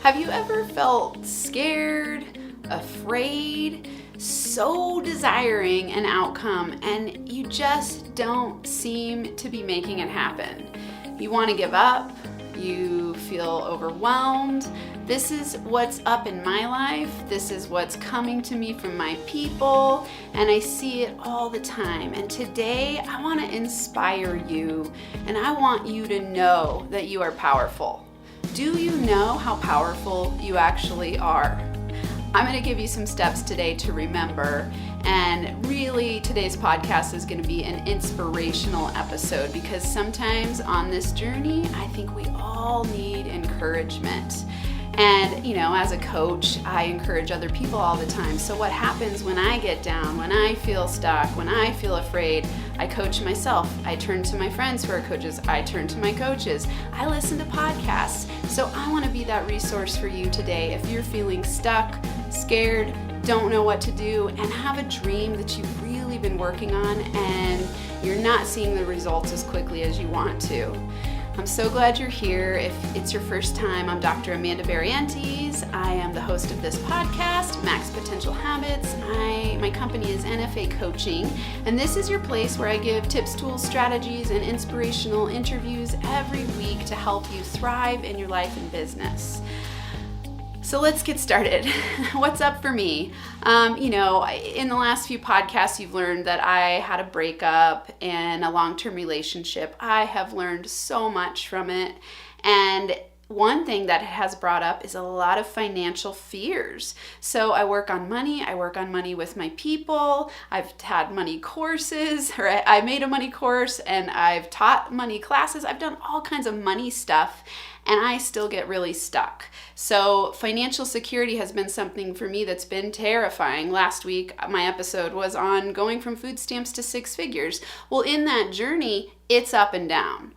Have you ever felt scared, afraid, so desiring an outcome, and you just don't seem to be making it happen? You want to give up, you feel overwhelmed. This is what's up in my life. This is what's coming to me from my people, and I see it all the time. And today I want to inspire you, and I want you to know that you are powerful. Do you know how powerful you actually are? I'm going to give you some steps today to remember, and really today's podcast is going to be an inspirational episode because sometimes on this journey, I think we all need encouragement. And, as a coach, I encourage other people all the time. So what happens when I get down, when I feel stuck, when I feel afraid? I coach myself. I turn to my friends who are coaches. I turn to my coaches. I listen to podcasts. So I want to be that resource for you today. If you're feeling stuck, scared, don't know what to do, and have a dream that you've really been working on and you're not seeing the results as quickly as you want to. I'm so glad you're here. If it's your first time, I'm Dr. Amanda Barrientez. I am the host of this podcast, Max Potential Habits. My company is NFA Coaching, and this is your place where I give tips, tools, strategies, and inspirational interviews every week to help you thrive in your life and business. So let's get started. What's up for me? In the last few podcasts, you've learned that I had a breakup and a long-term relationship. I have learned so much from it. And one thing that it has brought up is a lot of financial fears. So I work on money. I work on money with my people. I've had money courses, or I made a money course, and I've taught money classes. I've done all kinds of money stuff, and I still get really stuck. So financial security has been something for me that's been terrifying. Last week, my episode was on going from food stamps to six figures. Well, in that journey, it's up and down.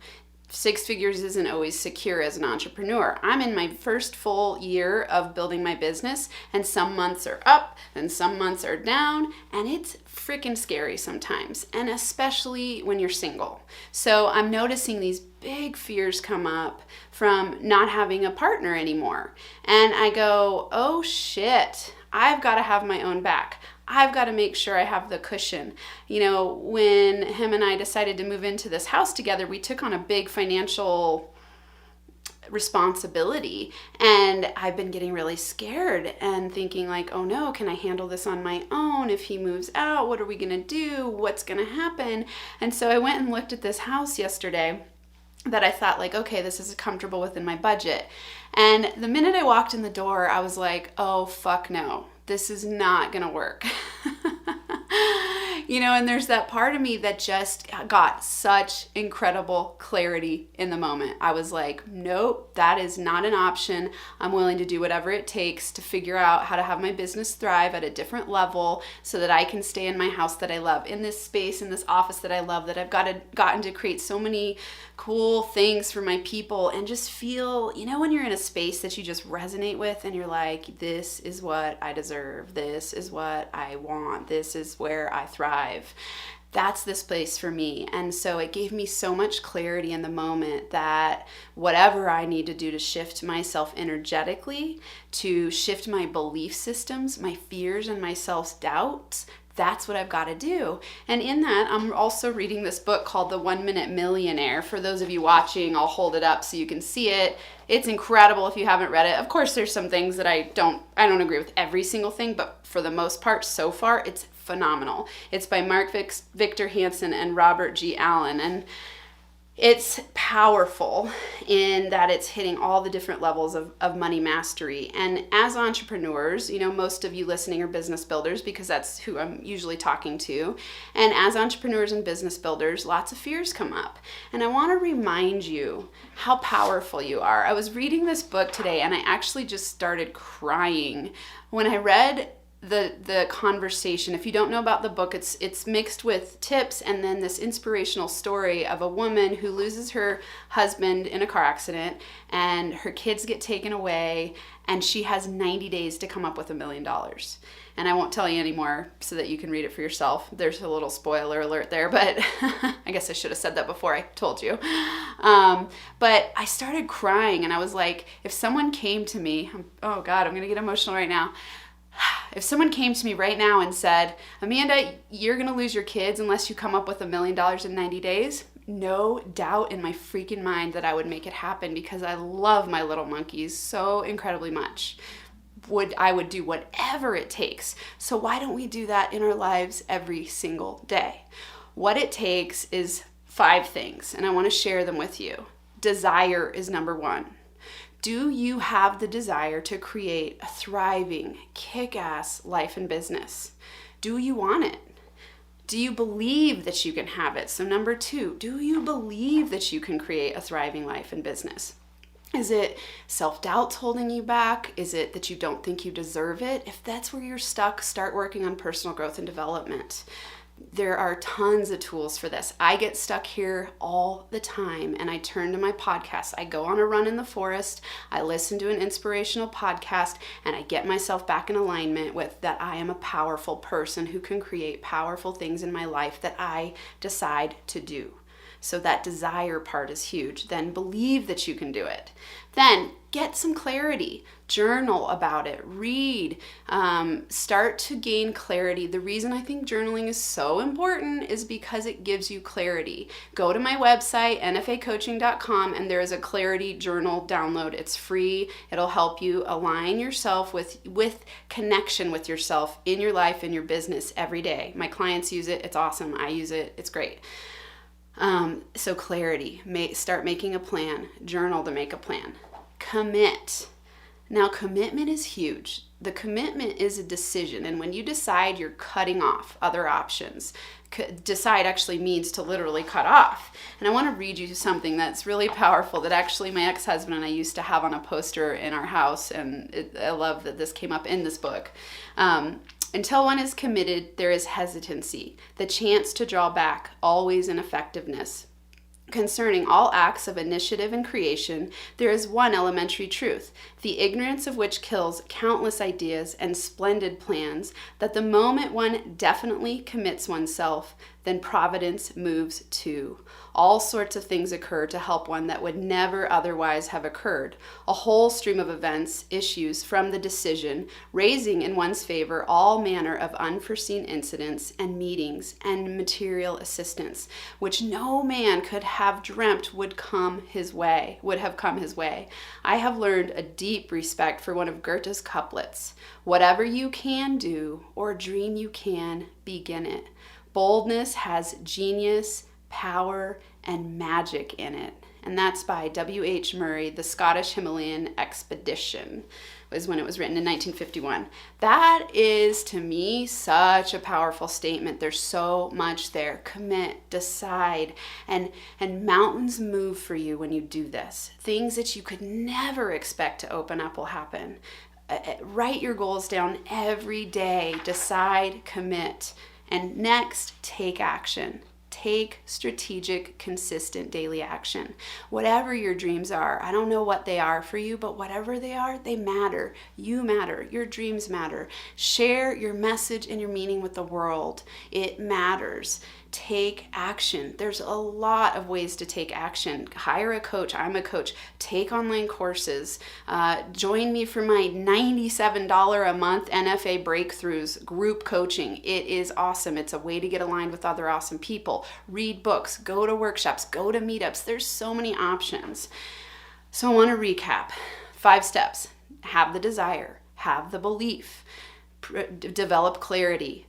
Six figures isn't always secure as an entrepreneur. I'm in my first full year of building my business, and some months are up and some months are down, and it's freaking scary sometimes, and especially when you're single. So I'm noticing these big fears come up from not having a partner anymore. And I go, oh shit, I've got to have my own back. I've got to make sure I have the cushion. When him and I decided to move into this house together, we took on a big financial responsibility, and I've been getting really scared and thinking like, oh no, can I handle this on my own? If he moves out, what are we going to do? What's going to happen? And so I went and looked at this house yesterday that I thought like, okay, this is comfortable within my budget. And the minute I walked in the door, I was like, oh, fuck no. This is not going to work. And there's that part of me that just got such incredible clarity in the moment. I was like, nope, that is not an option. I'm willing to do whatever it takes to figure out how to have my business thrive at a different level so that I can stay in my house that I love, in this space, in this office that I love, that I've gotten to create so many cool things for my people, and just feel, when you're in a space that you just resonate with and you're like, this is what I deserve. This is what I want. This is where I thrive. That's this place for me. And so it gave me so much clarity in the moment that whatever I need to do to shift myself energetically, to shift my belief systems, my fears and my self-doubts, that's what I've got to do. And in that, I'm also reading this book called The 1 Minute Millionaire. For those of you watching, I'll hold it up so you can see it. It's incredible if you haven't read it. Of course, there's some things that I don't agree with every single thing, but for the most part, so far, it's phenomenal. It's by Mark Victor Hansen and Robert G. Allen. And it's powerful in that it's hitting all the different levels of money mastery. And as entrepreneurs, most of you listening are business builders because that's who I'm usually talking to. And as entrepreneurs and business builders, lots of fears come up. And I want to remind you how powerful you are. I was reading this book today and I actually just started crying when I read the conversation. If you don't know about the book, it's mixed with tips and then this inspirational story of a woman who loses her husband in a car accident and her kids get taken away and she has 90 days to come up with $1 million. And I won't tell you anymore so that you can read it for yourself. There's a little spoiler alert there, but I guess I should have said that before I told you. But I started crying and I was like, if someone came to me, oh God, I'm gonna get emotional right now. If someone came to me right now and said, Amanda, you're going to lose your kids unless you come up with $1 million in 90 days, no doubt in my freaking mind that I would make it happen because I love my little monkeys so incredibly much. I would do whatever it takes. So why don't we do that in our lives every single day? What it takes is 5 things, and I want to share them with you. Desire is number 1. Do you have the desire to create a thriving, kick-ass life and business? Do you want it? Do you believe that you can have it? So number 2, do you believe that you can create a thriving life and business? Is it self-doubts holding you back? Is it that you don't think you deserve it? If that's where you're stuck, start working on personal growth and development. There are tons of tools for this. I get stuck here all the time and I turn to my podcast. I go on a run in the forest, I listen to an inspirational podcast, and I get myself back in alignment with that I am a powerful person who can create powerful things in my life that I decide to do. So that desire part is huge. Then believe that you can do it. Then get some clarity. Journal about it. Read. Start to gain clarity. The reason I think journaling is so important is because it gives you clarity. Go to my website, nfacoaching.com, and there is a clarity journal download. It's free. It'll help you align yourself with connection with yourself in your life and your business every day. My clients use it. It's awesome. I use it. It's great. So clarity, start making a plan, journal to make a plan, commit. Now commitment is huge. The commitment is a decision. And when you decide you're cutting off other options, decide actually means to literally cut off. And I want to read you something that's really powerful that actually my ex-husband and I used to have on a poster in our house. And I love that this came up in this book. Until one is committed, there is hesitancy, the chance to draw back, always ineffectiveness. Concerning all acts of initiative and creation, there is one elementary truth, the ignorance of which kills countless ideas and splendid plans, that the moment one definitely commits oneself, then providence moves too. All sorts of things occur to help one that would never otherwise have occurred. A whole stream of events issues from the decision, raising in one's favor all manner of unforeseen incidents and meetings and material assistance, which no man could have dreamt would have come his way. I have learned a deep respect for one of Goethe's couplets. Whatever you can do or dream you can, begin it. Boldness has genius, power, and magic in it. And that's by W.H. Murray, The Scottish Himalayan Expedition, was when it was written in 1951. That is, to me, such a powerful statement. There's so much there. Commit, decide, and mountains move for you when you do this. Things that you could never expect to open up will happen. Write your goals down every day. Decide, commit. And next, take action. Take strategic, consistent daily action. Whatever your dreams are, I don't know what they are for you, but whatever they are, they matter. You matter. Your dreams matter. Share your message and your meaning with the world. It matters. Take action. There's a lot of ways to take action. Hire a coach. I'm a coach. Take online courses. Join me for my $97 a month NFA Breakthroughs group coaching. It is awesome. It's a way to get aligned with other awesome people. Read books. Go to workshops. Go to meetups. There's so many options. So I want to recap. 5 steps. Have the desire. Have the belief. Develop clarity.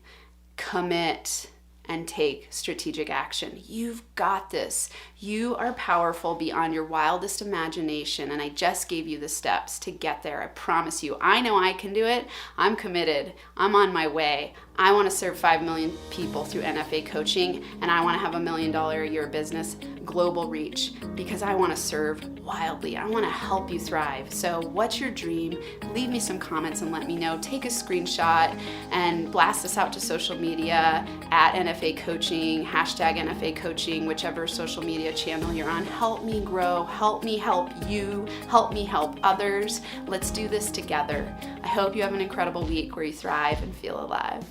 Commit. and take strategic action. You've got this. You are powerful beyond your wildest imagination, and I just gave you the steps to get there. I promise you. I know I can do it. I'm committed. I'm on my way. I want to serve 5 million people through NFA coaching, and I want to have $1 million a year business, global reach, because I want to serve wildly. I want to help you thrive. So what's your dream? Leave me some comments and let me know. Take a screenshot and blast this out to social media at NFA Coaching, hashtag NFA Coaching, whichever social media channel you're on. Help me grow. Help me help you. Help me help others. Let's do this together. I hope you have an incredible week where you thrive and feel alive.